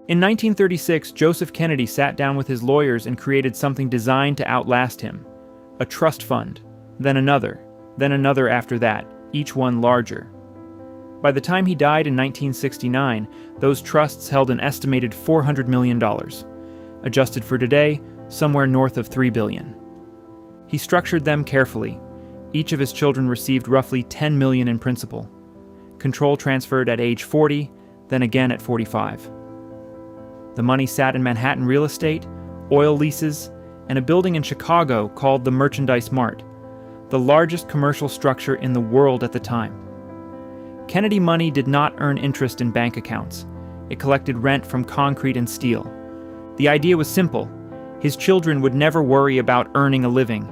In 1936, Joseph Kennedy sat down with his lawyers and created something designed to outlast him: a trust fund, then another after that, each one larger. By the time he died in 1969, those trusts held an estimated $400 million. Adjusted for today, somewhere north of $3 billion. He structured them carefully. Each of his children received roughly $10 million in principal. Control transferred at age 40, then again at 45. The money sat in Manhattan real estate, oil leases, and a building in Chicago called the Merchandise Mart, the largest commercial structure in the world at the time. Kennedy money did not earn interest in bank accounts. It collected rent from concrete and steel. The idea was simple. His children would never worry about earning a living.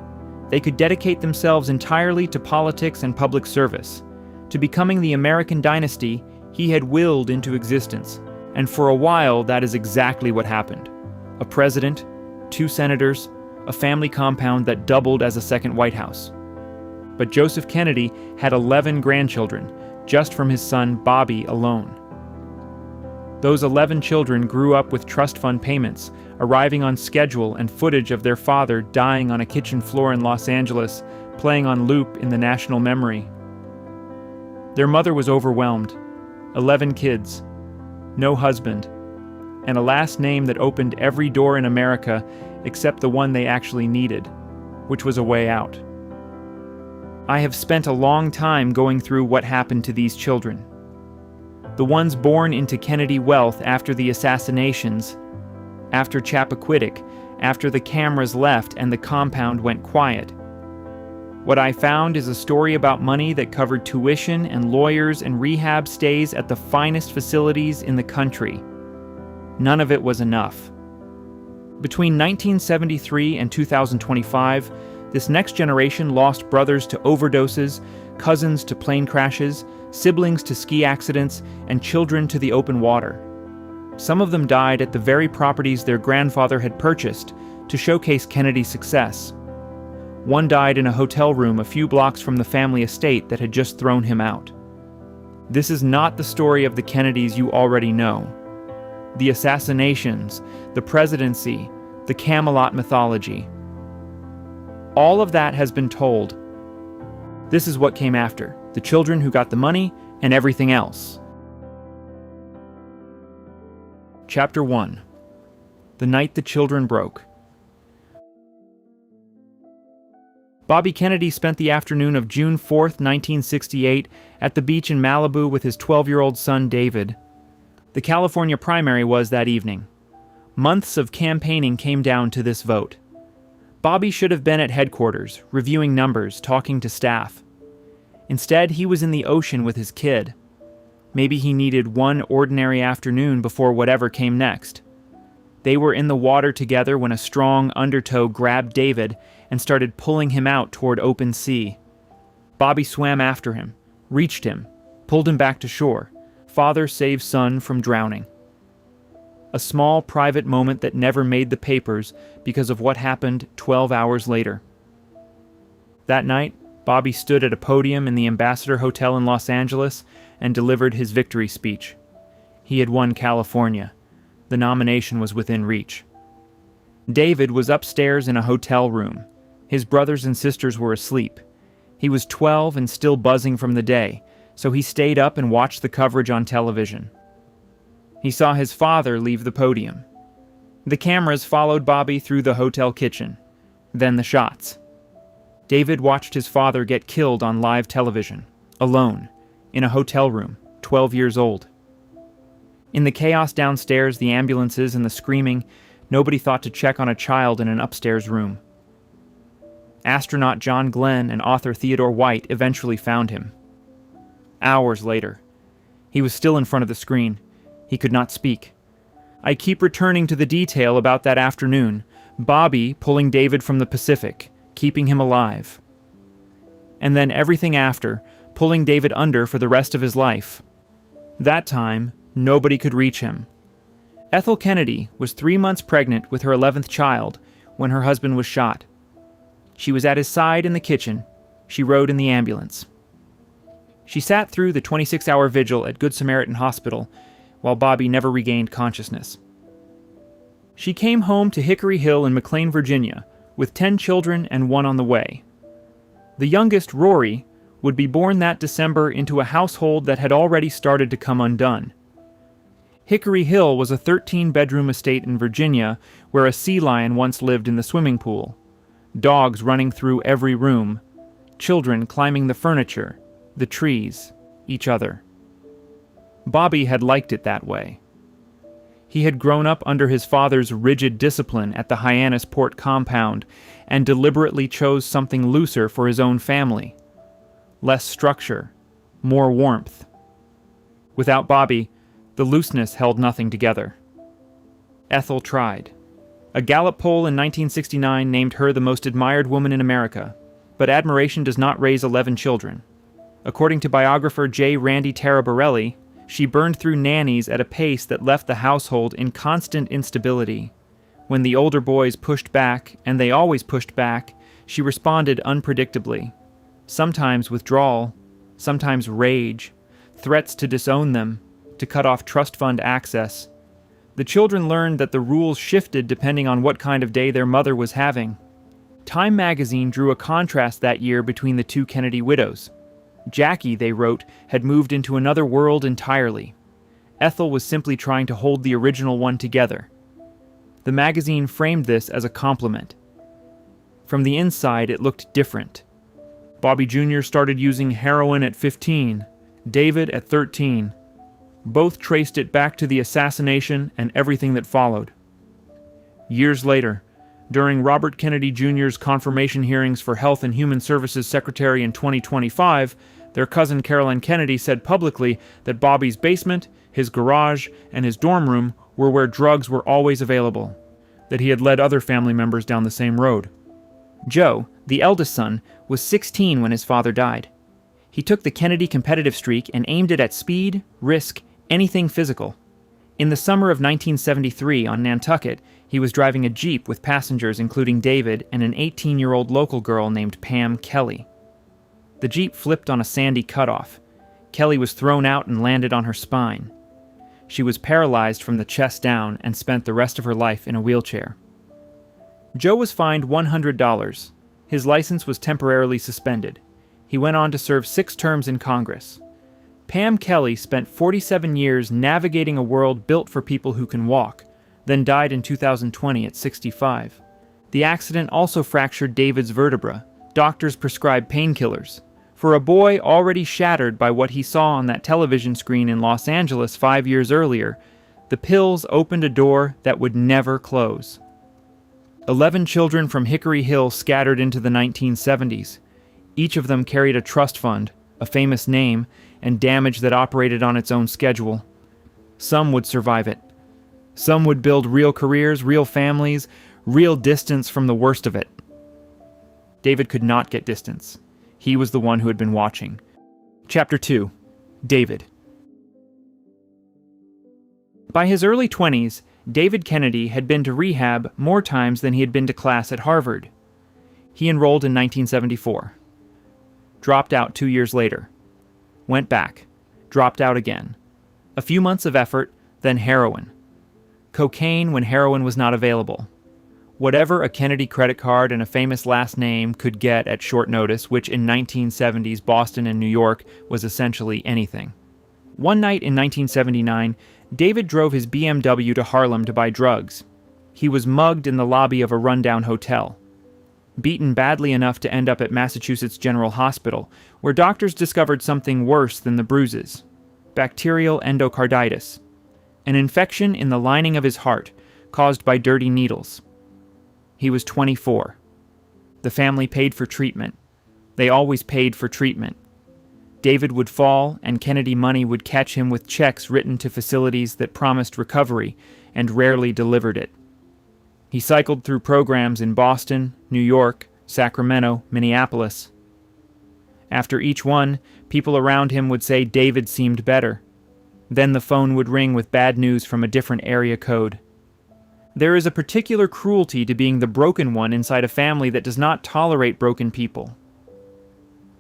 They could dedicate themselves entirely to politics and public service, to becoming the American dynasty he had willed into existence. And for a while, that is exactly what happened. A president, 2 senators, a family compound that doubled as a second White House. But Joseph Kennedy had 11 grandchildren, just from his son Bobby alone. Those 11 children grew up with trust fund payments, arriving on schedule, and footage of their father dying on a kitchen floor in Los Angeles, playing on loop in the national memory. Their mother was overwhelmed. 11 kids, no husband, and a last name that opened every door in America except the one they actually needed, which was a way out. I have spent a long time going through what happened to these children. The ones born into Kennedy wealth after the assassinations, after Chappaquiddick, after the cameras left and the compound went quiet. What I found is a story about money that covered tuition and lawyers and rehab stays at the finest facilities in the country. None of it was enough. Between 1973 and 2025, this next generation lost brothers to overdoses, cousins to plane crashes, siblings to ski accidents, and children to the open water. Some of them died at the very properties their grandfather had purchased to showcase Kennedy's success. One died in a hotel room a few blocks from the family estate that had just thrown him out. This is not the story of the Kennedys you already know. The assassinations, the presidency, the Camelot mythology. All of that has been told. This is what came after: the children who got the money and everything else. Chapter 1. The Night the Children Broke. Bobby Kennedy spent the afternoon of June 4th, 1968, at the beach in Malibu with his 12-year-old son David. The California primary was that evening. Months of campaigning came down to this vote. Bobby should have been at headquarters, reviewing numbers, talking to staff. Instead, he was in the ocean with his kid. Maybe he needed one ordinary afternoon before whatever came next. They were in the water together when a strong undertow grabbed David and started pulling him out toward open sea. Bobby swam after him, reached him, pulled him back to shore. Father saves son from drowning. A small private moment that never made the papers because of what happened 12 hours later. That night, Bobby stood at a podium in the Ambassador Hotel in Los Angeles and delivered his victory speech. He had won California. The nomination was within reach. David was upstairs in a hotel room. His brothers and sisters were asleep. He was 12 and still buzzing from the day, so he stayed up and watched the coverage on television. He saw his father leave the podium. The cameras followed Bobby through the hotel kitchen, then the shots. David watched his father get killed on live television, alone, in a hotel room, 12 years old. In the chaos downstairs, the ambulances and the screaming, nobody thought to check on a child in an upstairs room. Astronaut John Glenn and author Theodore White eventually found him. Hours later. He was still in front of the screen. He could not speak. I keep returning to the detail about that afternoon, Bobby pulling David from the Pacific, keeping him alive. And then everything after, pulling David under for the rest of his life. That time, nobody could reach him. Ethel Kennedy was 3 months pregnant with her 11th child when her husband was shot. She was at his side in the kitchen. She rode in the ambulance. She sat through the 26-hour vigil at Good Samaritan Hospital, while Bobby never regained consciousness. She came home to Hickory Hill in McLean, Virginia, with 10 children and one on the way. The youngest, Rory, would be born that December into a household that had already started to come undone. Hickory Hill was a 13-bedroom estate in Virginia where a sea lion once lived in the swimming pool, dogs running through every room, children climbing the furniture, the trees, each other. Bobby had liked it that way. He had grown up under his father's rigid discipline at the Hyannisport compound and deliberately chose something looser for his own family. Less structure, more warmth. Without Bobby, the looseness held nothing together. Ethel tried. A Gallup poll in 1969 named her the most admired woman in America, but admiration does not raise 11 children. According to biographer J. Randy Taraborelli, she burned through nannies at a pace that left the household in constant instability. When the older boys pushed back, and they always pushed back, she responded unpredictably. Sometimes withdrawal, sometimes rage, threats to disown them, to cut off trust fund access. The children learned that the rules shifted depending on what kind of day their mother was having. Time magazine drew a contrast that year between the two Kennedy widows. Jackie, they wrote, had moved into another world entirely. Ethel was simply trying to hold the original one together. The magazine framed this as a compliment. From the inside, it looked different. Bobby Jr. started using heroin at 15, David at 13. Both traced it back to the assassination and everything that followed. Years later, during Robert Kennedy Jr.'s confirmation hearings for Health and Human Services Secretary in 2025, their cousin Carolyn Kennedy said publicly that Bobby's basement, his garage, and his dorm room were where drugs were always available, that he had led other family members down the same road. Joe, the eldest son, was 16 when his father died. He took the Kennedy competitive streak and aimed it at speed, risk, anything physical. In the summer of 1973 on Nantucket, he was driving a Jeep with passengers including David and an 18-year-old local girl named Pam Kelly. The Jeep flipped on a sandy cutoff. Kelly was thrown out and landed on her spine. She was paralyzed from the chest down and spent the rest of her life in a wheelchair. Joe was fined $100. His license was temporarily suspended. He went on to serve 6 terms in Congress. Pam Kelly spent 47 years navigating a world built for people who can walk, then died in 2020 at 65. The accident also fractured David's vertebra. Doctors prescribed painkillers. For a boy already shattered by what he saw on that television screen in Los Angeles 5 years earlier, the pills opened a door that would never close. 11 children from Hickory Hill scattered into the 1970s. Each of them carried a trust fund, a famous name, and damage that operated on its own schedule. Some would survive it. Some would build real careers, real families, real distance from the worst of it. David could not get distance. He was the one who had been watching. Chapter 2. David. By his early 20s, David Kennedy had been to rehab more times than he had been to class at Harvard. He enrolled in 1974. Dropped out 2 years later. Went back. Dropped out again. A few months of effort, then heroin. Cocaine when heroin was not available. Whatever a Kennedy credit card and a famous last name could get at short notice, which in 1970s Boston and New York was essentially anything. One night in 1979, David drove his BMW to Harlem to buy drugs. He was mugged in the lobby of a rundown hotel. Beaten badly enough to end up at Massachusetts General Hospital, where doctors discovered something worse than the bruises: bacterial endocarditis, an infection in the lining of his heart caused by dirty needles. He was 24. The family paid for treatment. They always paid for treatment. David would fall, and Kennedy money would catch him with checks written to facilities that promised recovery and rarely delivered it. He cycled through programs in Boston, New York, Sacramento, Minneapolis. After each one, people around him would say David seemed better. Then the phone would ring with bad news from a different area code. There is a particular cruelty to being the broken one inside a family that does not tolerate broken people.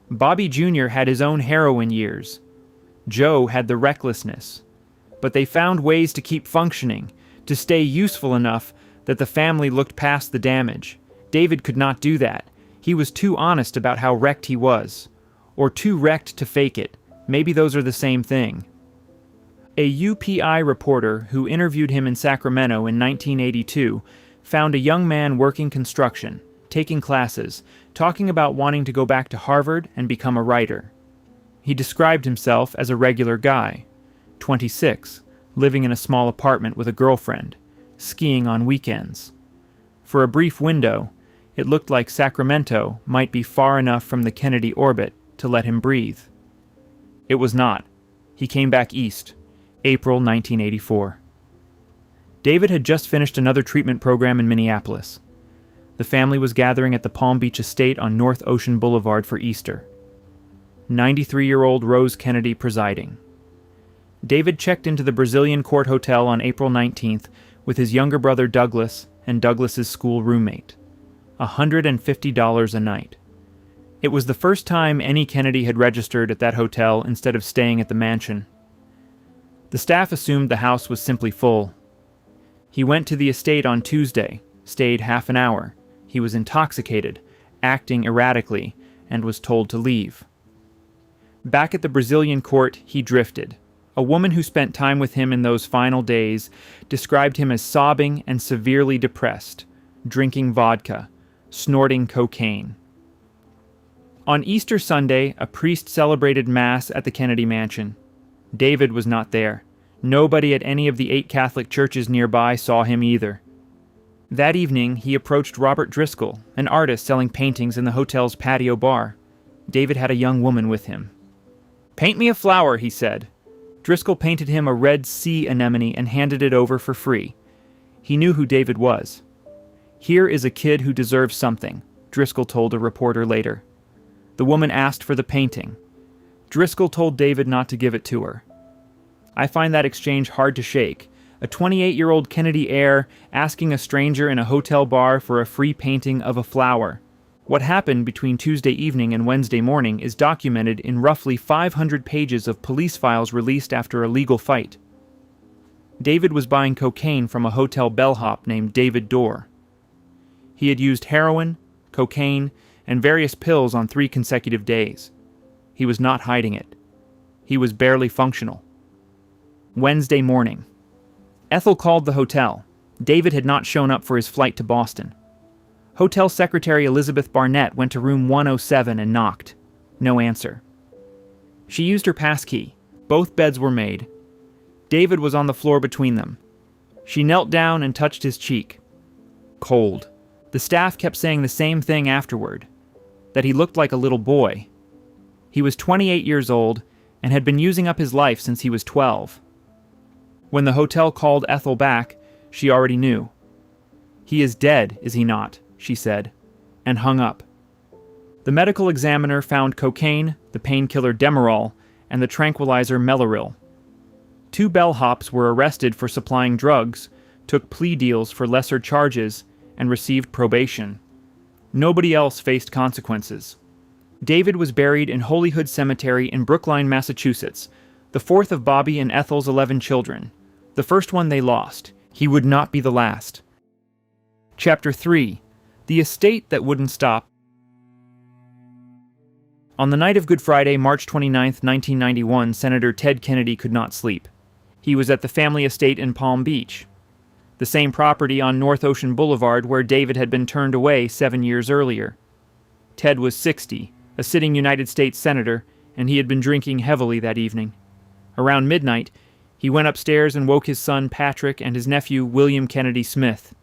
Bobby Jr. had his own heroin years. Joe had the recklessness. but they found ways to keep functioning, to stay useful enough that the family looked past the damage. David could not do that. He was too honest about how wrecked he was. Or too wrecked to fake it. Maybe those are the same thing. A UPI reporter who interviewed him in Sacramento in 1982 found a young man working construction, taking classes, talking about wanting to go back to Harvard and become a writer. He described himself as a regular guy, 26, living in a small apartment with a girlfriend, skiing on weekends. For a brief window, it looked like Sacramento might be far enough from the Kennedy orbit to let him breathe. It was not. He came back east, April 1984. David had just finished another treatment program in Minneapolis. The family was gathering at the Palm Beach estate on North Ocean Boulevard for Easter. 93-year-old Rose Kennedy presiding. David checked into the Brazilian Court Hotel on April 19th with his younger brother Douglas and Douglas's school roommate. $150 a night. It was the first time any Kennedy had registered at that hotel instead of staying at the mansion. The staff assumed the house was simply full. He went to the estate on Tuesday, stayed half an hour. He was intoxicated, acting erratically, and was told to leave. Back at the Brazilian court, he drifted. A woman who spent time with him in those final days described him as sobbing and severely depressed, drinking vodka, snorting cocaine. On Easter Sunday, a priest celebrated Mass at the Kennedy Mansion. David was not there. Nobody at any of the 8 Catholic churches nearby saw him either. That evening, he approached Robert Driscoll, an artist selling paintings in the hotel's patio bar. David had a young woman with him. "Paint me a flower," he said. Driscoll painted him a red sea anemone and handed it over for free. He knew who David was. "Here is a kid who deserves something," Driscoll told a reporter later. The woman asked for the painting. Driscoll told David not to give it to her. I find that exchange hard to shake. A 28-year-old Kennedy heir asking a stranger in a hotel bar for a free painting of a flower. What happened between Tuesday evening and Wednesday morning is documented in roughly 500 pages of police files released after a legal fight. David was buying cocaine from a hotel bellhop named David Dorr. He had used heroin, cocaine, and various pills on 3 consecutive days. He was not hiding it. He was barely functional. Wednesday morning. Ethel called the hotel. David had not shown up for his flight to Boston. Hotel secretary Elizabeth Barnett went to room 107 and knocked. No answer. She used her passkey. Both beds were made. David was on the floor between them. She knelt down and touched his cheek. Cold. The staff kept saying the same thing afterward, that he looked like a little boy. He was 28 years old and had been using up his life since he was 12. When the hotel called Ethel back, she already knew. "He is dead, is he not?" she said, and hung up. The medical examiner found cocaine, the painkiller Demerol, and the tranquilizer Mellaril. 2 bellhops were arrested for supplying drugs, took plea deals for lesser charges, and received probation. Nobody else faced consequences. David was buried in Holyhood Cemetery in Brookline, Massachusetts, the 4th of Bobby and Ethel's 11 children. The first one they lost. He would not be the last. Chapter 3. The Estate That Wouldn't Stop. On the night of Good Friday, March 29, 1991, Senator Ted Kennedy could not sleep. He was at the family estate in Palm Beach, the same property on North Ocean Boulevard where David had been turned away 7 years earlier. Ted was 60, a sitting United States senator, and he had been drinking heavily that evening. Around midnight, he went upstairs and woke his son Patrick and his nephew William Kennedy Smith.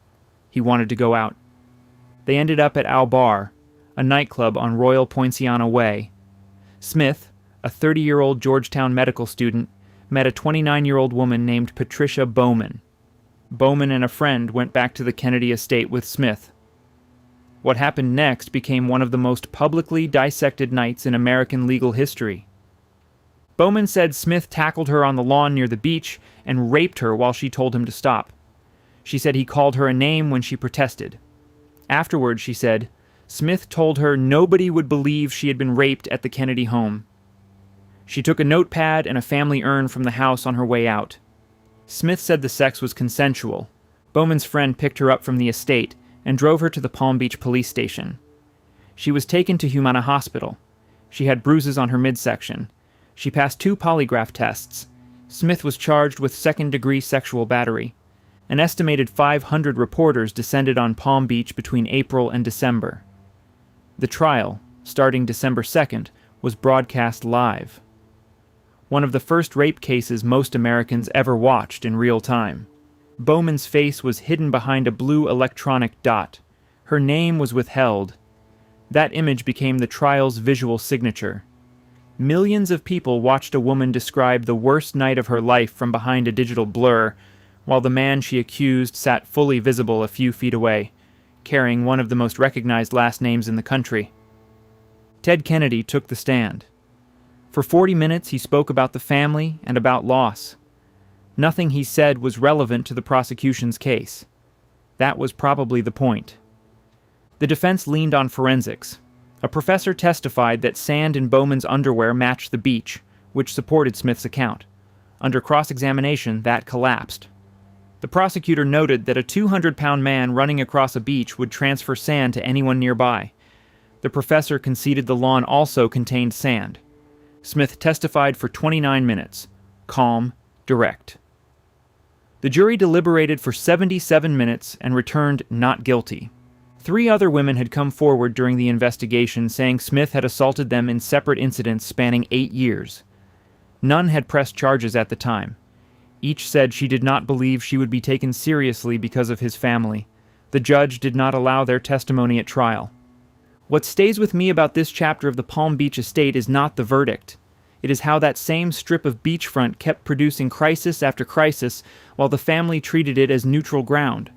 He wanted to go out. They ended up at Al Bar, a nightclub on Royal Poinciana Way. Smith, a 30-year-old Georgetown medical student, met a 29-year-old woman named Patricia Bowman. Bowman and a friend went back to the Kennedy estate with Smith. What happened next became one of the most publicly dissected nights in American legal history. Bowman said Smith tackled her on the lawn near the beach and raped her while she told him to stop. She said he called her a name when she protested. Afterward, she said, Smith told her nobody would believe she had been raped at the Kennedy home. She took a notepad and a family urn from the house on her way out. Smith said the sex was consensual. Bowman's friend picked her up from the estate and drove her to the Palm Beach police station. She was taken to Humana Hospital. She had bruises on her midsection. She passed 2 polygraph tests. Smith was charged with second-degree sexual battery. An estimated 500 reporters descended on Palm Beach between April and December. The trial, starting December 2nd, was broadcast live. One of the first rape cases most Americans ever watched in real time. Bowman's face was hidden behind a blue electronic dot. Her name was withheld. That image became the trial's visual signature. Millions of people watched a woman describe the worst night of her life from behind a digital blur, while the man she accused sat fully visible a few feet away, carrying one of the most recognized last names in the country. Ted Kennedy took the stand. For 40 minutes he spoke about the family and about loss. Nothing he said was relevant to the prosecution's case. That was probably the point. The defense leaned on forensics. A professor testified that sand in Bowman's underwear matched the beach, which supported Smith's account. Under cross-examination, that collapsed. The prosecutor noted that a 200-pound man running across a beach would transfer sand to anyone nearby. The professor conceded the lawn also contained sand. Smith testified for 29 minutes. Calm, direct. The jury deliberated for 77 minutes and returned not guilty. 3 other women had come forward during the investigation saying Smith had assaulted them in separate incidents spanning 8 years. None had pressed charges at the time. Each said she did not believe she would be taken seriously because of his family. The judge did not allow their testimony at trial. What stays with me about this chapter of the Palm Beach estate is not the verdict. It is how that same strip of beachfront kept producing crisis after crisis while the family treated it as neutral ground.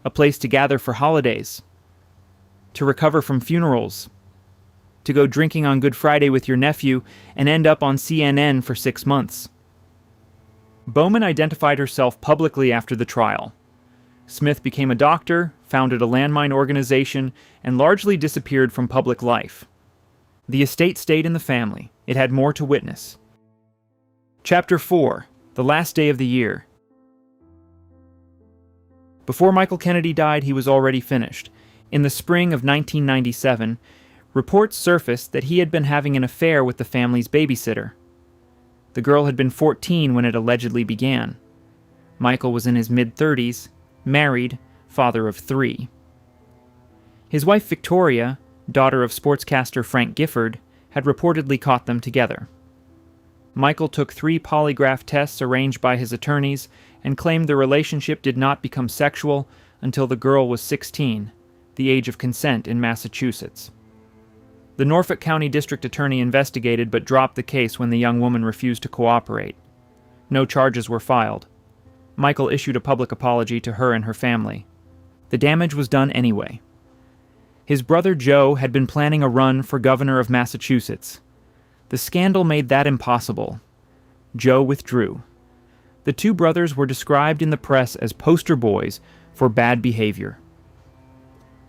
A place to gather for holidays, to recover from funerals, to go drinking on Good Friday with your nephew and end up on CNN for 6 months. Bowman identified herself publicly after the trial. Smith became a doctor, founded a landmine organization, and largely disappeared from public life. The estate stayed in the family. It had more to witness. Chapter 4. The Last Day of the Year. Before Michael Kennedy died, he was already finished. In the spring of 1997, reports surfaced that he had been having an affair with the family's babysitter. The girl had been 14 when it allegedly began. Michael was in his mid-30s, married, father of 3. His wife Victoria, daughter of sportscaster Frank Gifford, had reportedly caught them together. Michael took 3 polygraph tests arranged by his attorneys and claimed the relationship did not become sexual until the girl was 16, the age of consent in Massachusetts. The Norfolk County District Attorney investigated but dropped the case when the young woman refused to cooperate. No charges were filed. Michael issued a public apology to her and her family. The damage was done anyway. His brother Joe had been planning a run for governor of Massachusetts. The scandal made that impossible. Joe withdrew. The 2 brothers were described in the press as poster boys for bad behavior.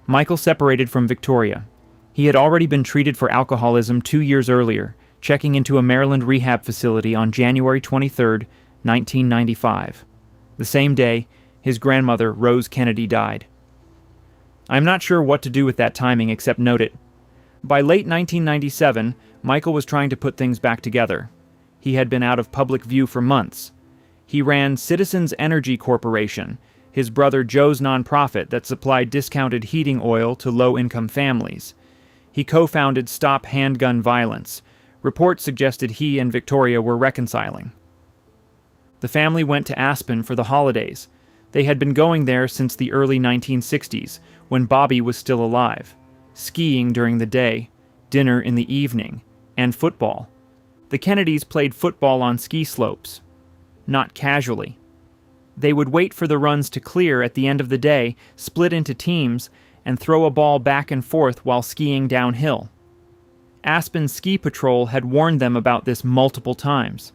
Michael separated from Victoria. He had already been treated for alcoholism 2 years earlier, checking into a Maryland rehab facility on January 23, 1995. The same day, his grandmother, Rose Kennedy, died. I'm not sure what to do with that timing except note it. By late 1997, Michael was trying to put things back together. He had been out of public view for months. He ran Citizens Energy Corporation, his brother Joe's nonprofit that supplied discounted heating oil to low-income families. He co-founded Stop Handgun Violence. Reports suggested he and Victoria were reconciling. The family went to Aspen for the holidays. They had been going there since the early 1960s, when Bobby was still alive. Skiing during the day, dinner in the evening, and football. The Kennedys played football on ski slopes. Not casually. They would wait for the runs to clear at the end of the day, split into teams, and throw a ball back and forth while skiing downhill. Aspen Ski Patrol had warned them about this multiple times.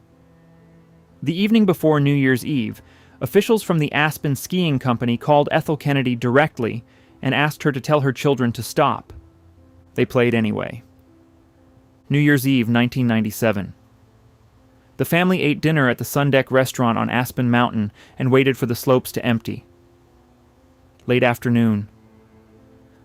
The evening before New Year's Eve, officials from the Aspen Skiing Company called Ethel Kennedy directly and asked her to tell her children to stop. They played anyway. New Year's Eve, 1997. The family ate dinner at the Sundeck restaurant on Aspen Mountain and waited for the slopes to empty. Late afternoon.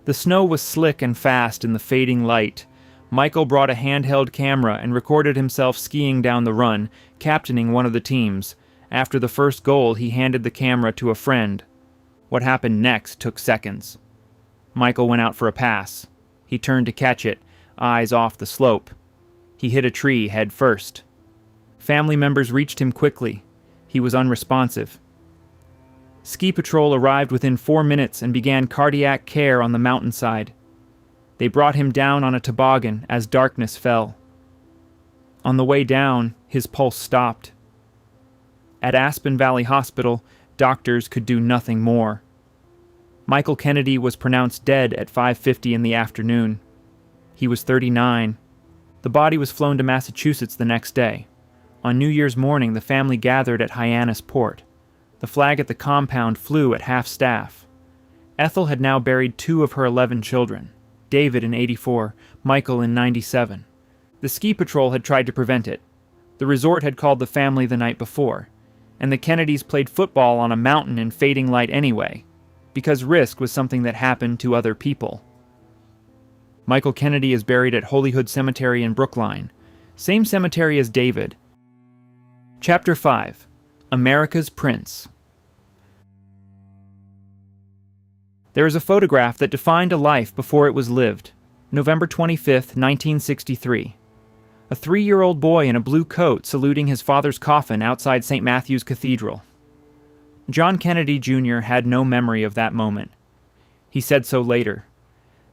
The snow was slick and fast in the fading light. Michael brought a handheld camera and recorded himself skiing down the run, captaining one of the teams. After the first goal, he handed the camera to a friend. What happened next took seconds. Michael went out for a pass. He turned to catch it, eyes off the slope. He hit a tree head first. Family members reached him quickly. He was unresponsive. Ski patrol arrived within 4 minutes and began cardiac care on the mountainside. They brought him down on a toboggan as darkness fell. On the way down, his pulse stopped. At Aspen Valley Hospital, doctors could do nothing more. Michael Kennedy was pronounced dead at 5:50 in the afternoon. He was 39. The body was flown to Massachusetts the next day. On New Year's morning, the family gathered at Hyannis Port. The flag at the compound flew at half-staff. Ethel had now buried 2 of her 11 children, David in 84, Michael in 97. The ski patrol had tried to prevent it. The resort had called the family the night before, and the Kennedys played football on a mountain in fading light anyway, because risk was something that happened to other people. Michael Kennedy is buried at Holyhood Cemetery in Brookline, same cemetery as David. Chapter 5. America's Prince. There is a photograph that defined a life before it was lived. November 25, 1963. A 3-year-old boy in a blue coat saluting his father's coffin outside St. Matthew's Cathedral. John Kennedy Jr. had no memory of that moment. He said so later.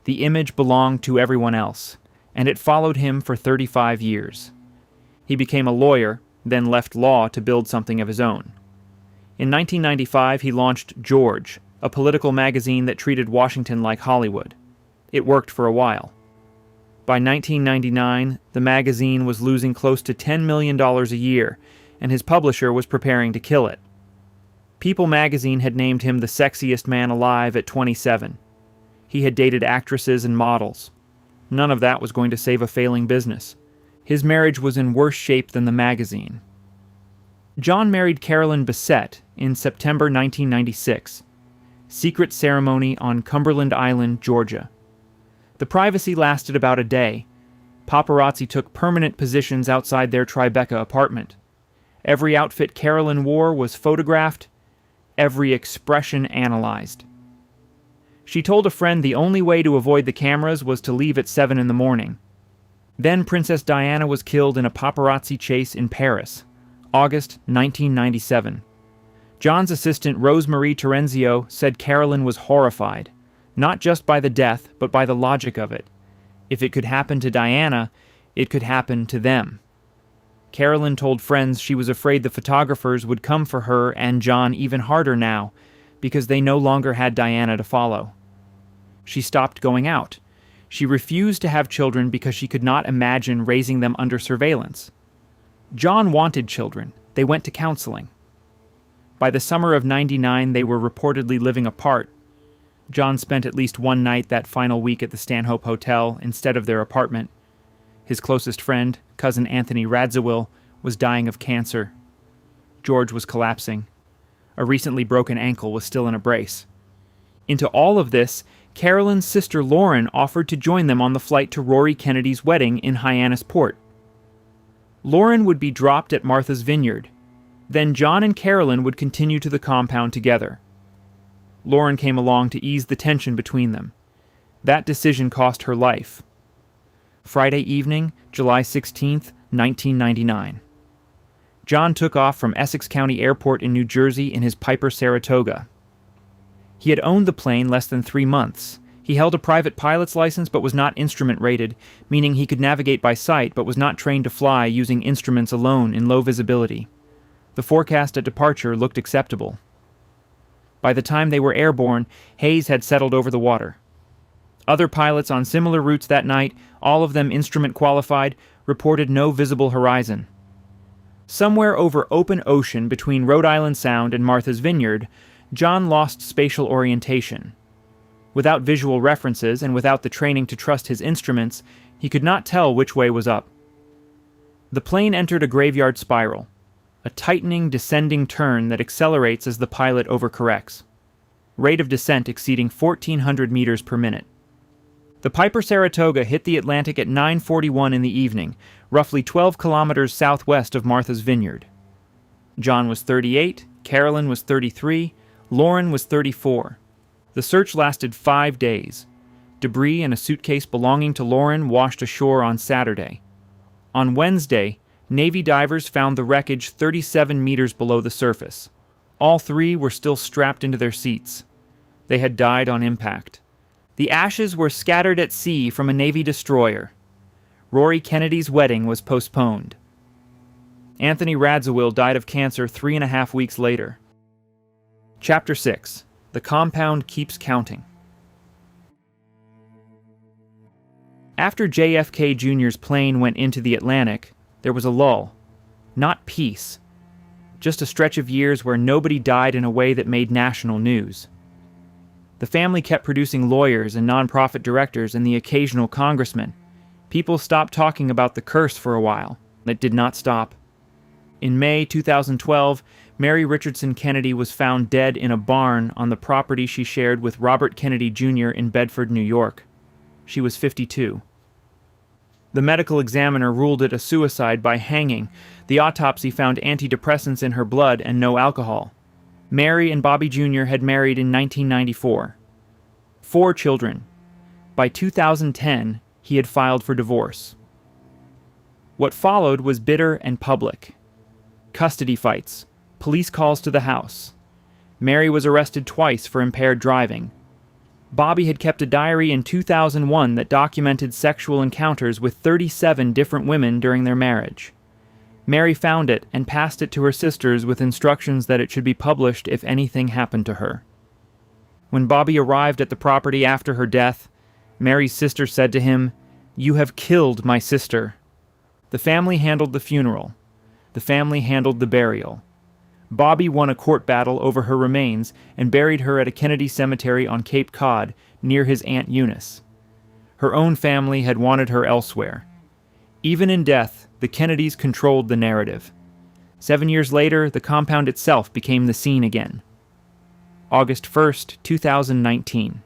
The image belonged to everyone else, and it followed him for 35 years. He became a lawyer, then left law to build something of his own. In 1995, he launched George, a political magazine that treated Washington like Hollywood. It worked for a while. By 1999, the magazine was losing close to $10 million a year, and his publisher was preparing to kill it. People magazine had named him the sexiest man alive at 27. He had dated actresses and models. None of that was going to save a failing business. His marriage was in worse shape than the magazine. John married Carolyn Bessette in September 1996. Secret ceremony on Cumberland Island, Georgia. The privacy lasted about a day. Paparazzi took permanent positions outside their Tribeca apartment. Every outfit Carolyn wore was photographed, every expression analyzed. She told a friend the only way to avoid the cameras was to leave at 7 in the morning. Then Princess Diana was killed in a paparazzi chase in Paris, August 1997. John's assistant Rosemarie Terenzio said Carolyn was horrified, not just by the death, but by the logic of it. If it could happen to Diana, it could happen to them. Carolyn told friends she was afraid the photographers would come for her and John even harder now, because they no longer had Diana to follow. She stopped going out. She refused to have children because she could not imagine raising them under surveillance. John wanted children. They went to counseling. By the summer of '99, they were reportedly living apart. John spent at least one night that final week at the Stanhope Hotel instead of their apartment. His closest friend, cousin Anthony Radziwill, was dying of cancer. George was collapsing. A recently broken ankle was still in a brace. Into all of this, Carolyn's sister Lauren offered to join them on the flight to Rory Kennedy's wedding in Hyannis Port. Lauren would be dropped at Martha's Vineyard. Then John and Carolyn would continue to the compound together. Lauren came along to ease the tension between them. That decision cost her life. Friday evening, July 16, 1999. John took off from Essex County Airport in New Jersey in his Piper Saratoga. He had owned the plane less than 3 months. He held a private pilot's license but was not instrument-rated, meaning he could navigate by sight but was not trained to fly using instruments alone in low visibility. The forecast at departure looked acceptable. By the time they were airborne, haze had settled over the water. Other pilots on similar routes that night, all of them instrument qualified, reported no visible horizon. Somewhere over open ocean between Rhode Island Sound and Martha's Vineyard, John lost spatial orientation. Without visual references and without the training to trust his instruments, he could not tell which way was up. The plane entered a graveyard spiral, a tightening, descending turn that accelerates as the pilot overcorrects, rate of descent exceeding 1,400 meters per minute. The Piper Saratoga hit the Atlantic at 9:41 in the evening, roughly 12 kilometers southwest of Martha's Vineyard. John was 38, Carolyn was 33, Lauren was 34. The search lasted 5 days. Debris and a suitcase belonging to Lauren washed ashore on Saturday. On Wednesday, Navy divers found the wreckage 37 meters below the surface. All three were still strapped into their seats. They had died on impact. The ashes were scattered at sea from a Navy destroyer. Rory Kennedy's wedding was postponed. Anthony Radziwill died of cancer 3.5 weeks later. Chapter 6. The Compound Keeps Counting. After JFK Jr.'s plane went into the Atlantic, there was a lull. Not peace. Just a stretch of years where nobody died in a way that made national news. The family kept producing lawyers and nonprofit directors and the occasional congressman. People stopped talking about the curse for a while. It did not stop. In May 2012, Mary Richardson Kennedy was found dead in a barn on the property she shared with Robert Kennedy Jr. in Bedford, New York. She was 52. The medical examiner ruled it a suicide by hanging. The autopsy found antidepressants in her blood and no alcohol. Mary and Bobby Jr. had married in 1994. 4 children. By 2010, he had filed for divorce. What followed was bitter and public. Custody fights, police calls to the house. Mary was arrested twice for impaired driving. Bobby had kept a diary in 2001 that documented sexual encounters with 37 different women during their marriage. Mary found it and passed it to her sisters with instructions that it should be published if anything happened to her. When Bobby arrived at the property after her death, Mary's sister said to him, "You have killed my sister." The family handled the funeral. The family handled the burial. Bobby won a court battle over her remains and buried her at a Kennedy cemetery on Cape Cod near his Aunt Eunice. Her own family had wanted her elsewhere. Even in death, the Kennedys controlled the narrative. 7 years later, the compound itself became the scene again. August 1st, 2019.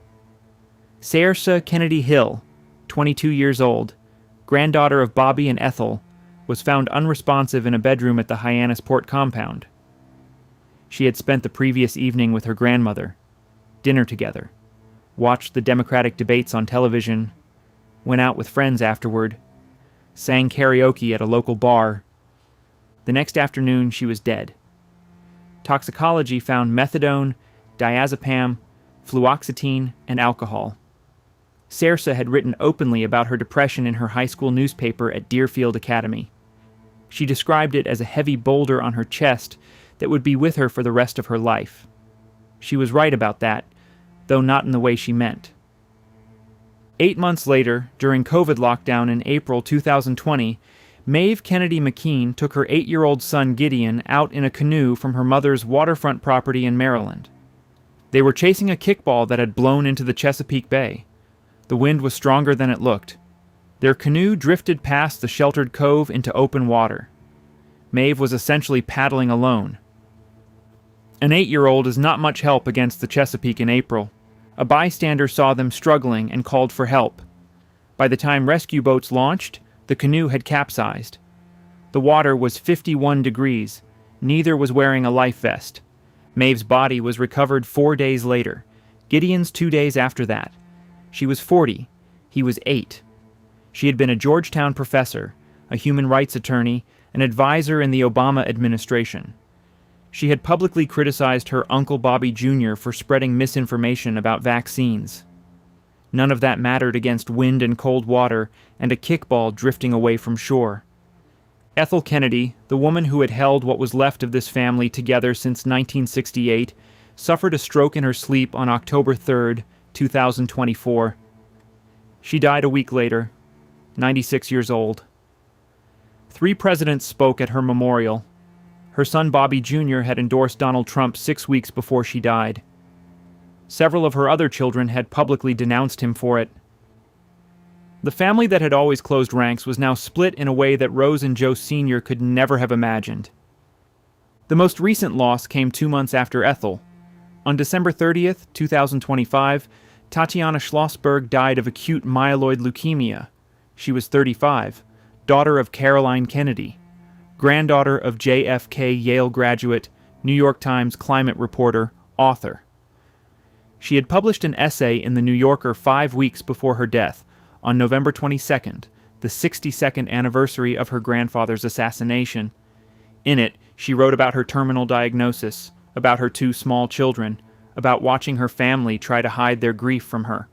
Saoirse Kennedy Hill, 22 years old, granddaughter of Bobby and Ethel, was found unresponsive in a bedroom at the Hyannisport compound. She had spent the previous evening with her grandmother, dinner together, watched the Democratic debates on television, went out with friends afterward, sang karaoke at a local bar. The next afternoon, she was dead. Toxicology found methadone, diazepam, fluoxetine, and alcohol. Saoirse had written openly about her depression in her high school newspaper at Deerfield Academy. She described it as a heavy boulder on her chest that would be with her for the rest of her life. She was right about that, though not in the way she meant. 8 months later, during COVID lockdown in April 2020, Maeve Kennedy McKean took her 8-year-old son Gideon out in a canoe from her mother's waterfront property in Maryland. They were chasing a kickball that had blown into the Chesapeake Bay. The wind was stronger than it looked. Their canoe drifted past the sheltered cove into open water. Maeve was essentially paddling alone. An 8-year-old is not much help against the Chesapeake in April. A bystander saw them struggling and called for help. By the time rescue boats launched, the canoe had capsized. The water was 51 degrees. Neither was wearing a life vest. Maeve's body was recovered 4 days later. Gideon's 2 days after that. She was 40. He was 8. She had been a Georgetown professor, a human rights attorney, an advisor in the Obama administration. She had publicly criticized her Uncle Bobby Jr. for spreading misinformation about vaccines. None of that mattered against wind and cold water and a kickball drifting away from shore. Ethel Kennedy, the woman who had held what was left of this family together since 1968, suffered a stroke in her sleep on October 3, 2024. She died a week later, 96 years old. 3 presidents spoke at her memorial. Her son Bobby Jr. had endorsed Donald Trump 6 weeks before she died. Several of her other children had publicly denounced him for it. The family that had always closed ranks was now split in a way that Rose and Joe Sr. could never have imagined. The most recent loss came 2 months after Ethel. On December 30th, 2025, Tatiana Schlossberg died of acute myeloid leukemia. She was 35, daughter of Caroline Kennedy, granddaughter of JFK Yale graduate, New York Times climate reporter, author. She had published an essay in The New Yorker 5 weeks before her death, on November 22nd, the 62nd anniversary of her grandfather's assassination. In it, she wrote about her terminal diagnosis, about her 2 small children, about watching her family try to hide their grief from her.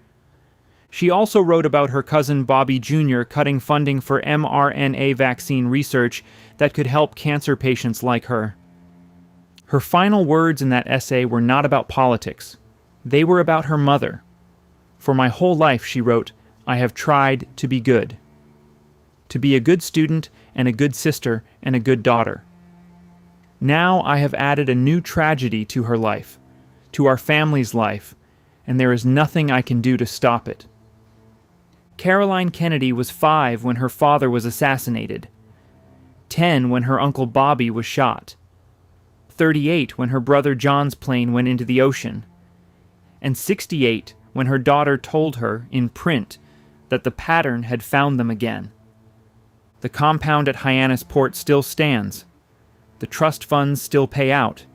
She also wrote about her cousin Bobby Jr. cutting funding for mRNA vaccine research that could help cancer patients like her. Her final words in that essay were not about politics. They were about her mother. For my whole life, she wrote, I have tried to be good. To be a good student and a good sister and a good daughter. Now I have added a new tragedy to her life, to our family's life, and there is nothing I can do to stop it. Caroline Kennedy was 5 when her father was assassinated, 10 when her uncle Bobby was shot, 38 when her brother John's plane went into the ocean, and 68 when her daughter told her, in print, that the pattern had found them again. The compound at Hyannisport still stands. The trust funds still pay out.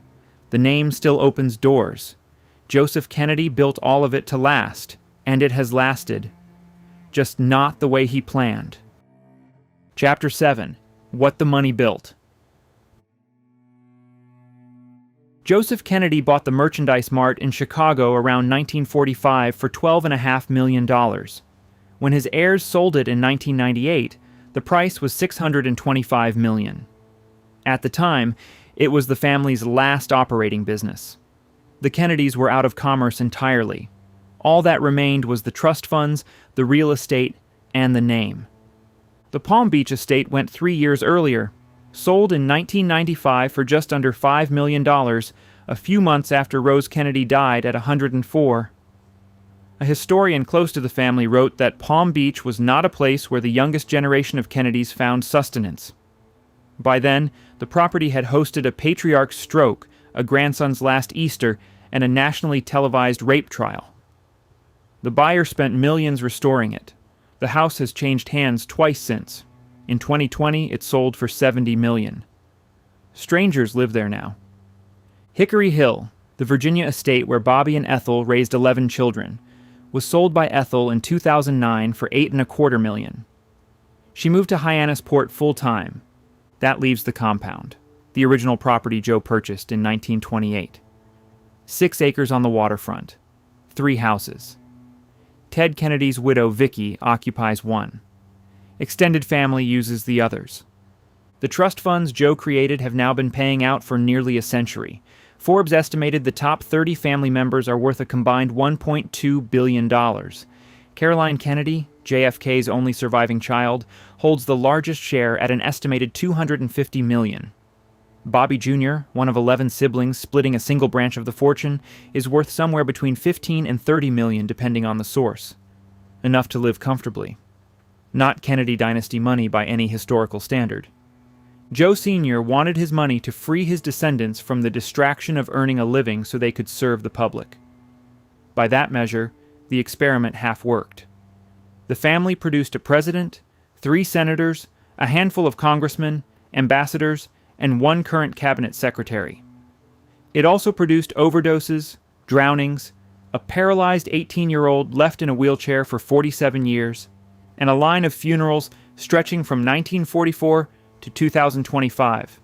The name still opens doors. Joseph Kennedy built all of it to last, and it has lasted. Just not the way he planned. Chapter 7. What the Money Built. Joseph Kennedy bought the Merchandise Mart in Chicago around 1945 for $12.5 million. When his heirs sold it in 1998, the price was $625 million. At the time, it was the family's last operating business. The Kennedys were out of commerce entirely. All that remained was the trust funds, the real estate, and the name. The Palm Beach estate went 3 years earlier, sold in 1995 for just under $5 million, a few months after Rose Kennedy died at 104. A historian close to the family wrote that Palm Beach was not a place where the youngest generation of Kennedys found sustenance. By then, the property had hosted a patriarch's stroke, a grandson's last Easter, and a nationally televised rape trial. The buyer spent millions restoring it. The house has changed hands twice since. In 2020, it sold for $70 million. Strangers live there now. Hickory Hill, the Virginia estate where Bobby and Ethel raised 11 children, was sold by Ethel in 2009 for $8.25 million. She moved to Hyannisport full-time. That leaves the compound, the original property Joe purchased in 1928. 6 acres on the waterfront, 3 houses. Ted Kennedy's widow, Vicky, occupies 1. Extended family uses the others. The trust funds Joe created have now been paying out for nearly a century. Forbes estimated the top 30 family members are worth a combined $1.2 billion. Caroline Kennedy, JFK's only surviving child, holds the largest share at an estimated $250 million. Bobby Jr., one of 11 siblings splitting a single branch of the fortune, is worth somewhere between $15 and $30 million depending on the source. Enough to live comfortably. Not Kennedy Dynasty money by any historical standard. Joe Sr. wanted his money to free his descendants from the distraction of earning a living so they could serve the public. By that measure, the experiment half worked. The family produced a president, 3 senators, a handful of congressmen, ambassadors, and 1 current cabinet secretary. It also produced overdoses, drownings, a paralyzed 18-year-old left in a wheelchair for 47 years, and a line of funerals stretching from 1944 to 2025.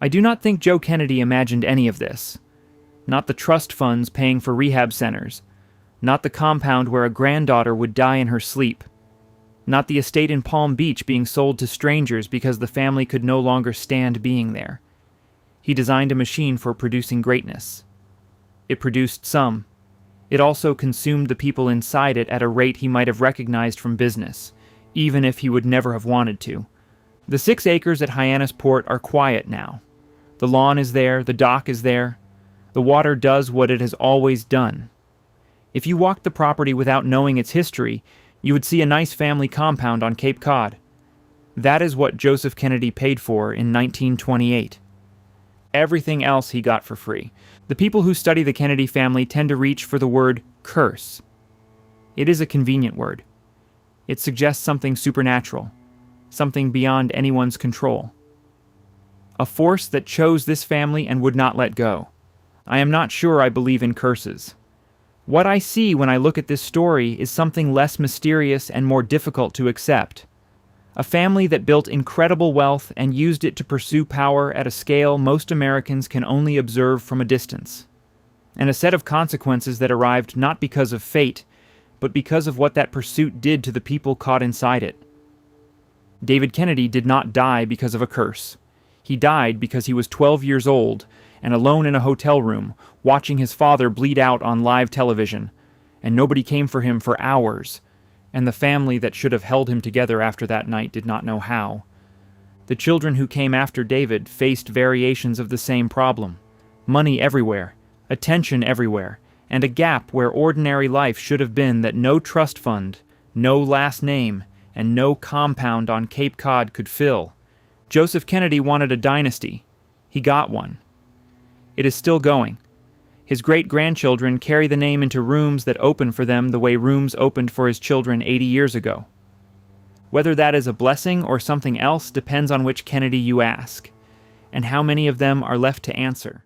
I do not think Joe Kennedy imagined any of this. Not the trust funds paying for rehab centers. Not the compound where a granddaughter would die in her sleep. Not the estate in Palm Beach being sold to strangers because the family could no longer stand being there. He designed a machine for producing greatness. It produced some. It also consumed the people inside it at a rate he might have recognized from business, even if he would never have wanted to. The 6 acres at Hyannisport are quiet now. The lawn is there, the dock is there. The water does what it has always done. If you walked the property without knowing its history, You would see a nice family compound on Cape Cod. That is what Joseph Kennedy paid for in 1928. Everything else he got for free. The people who study the Kennedy family tend to reach for the word curse. It is a convenient word. It suggests something supernatural, something beyond anyone's control. A force that chose this family and would not let go. I am not sure I believe in curses. What I see when I look at this story is something less mysterious and more difficult to accept. A family that built incredible wealth and used it to pursue power at a scale most Americans can only observe from a distance. And a set of consequences that arrived not because of fate, but because of what that pursuit did to the people caught inside it. David Kennedy did not die because of a curse. He died because he was 12 years old and alone in a hotel room, watching his father bleed out on live television, and nobody came for him for hours, and the family that should have held him together after that night did not know how. The children who came after David faced variations of the same problem. Money everywhere, attention everywhere, and a gap where ordinary life should have been that no trust fund, no last name, and no compound on Cape Cod could fill. Joseph Kennedy wanted a dynasty. He got one. It is still going. His great-grandchildren carry the name into rooms that open for them the way rooms opened for his children 80 years ago. Whether that is a blessing or something else depends on which Kennedy you ask, and how many of them are left to answer.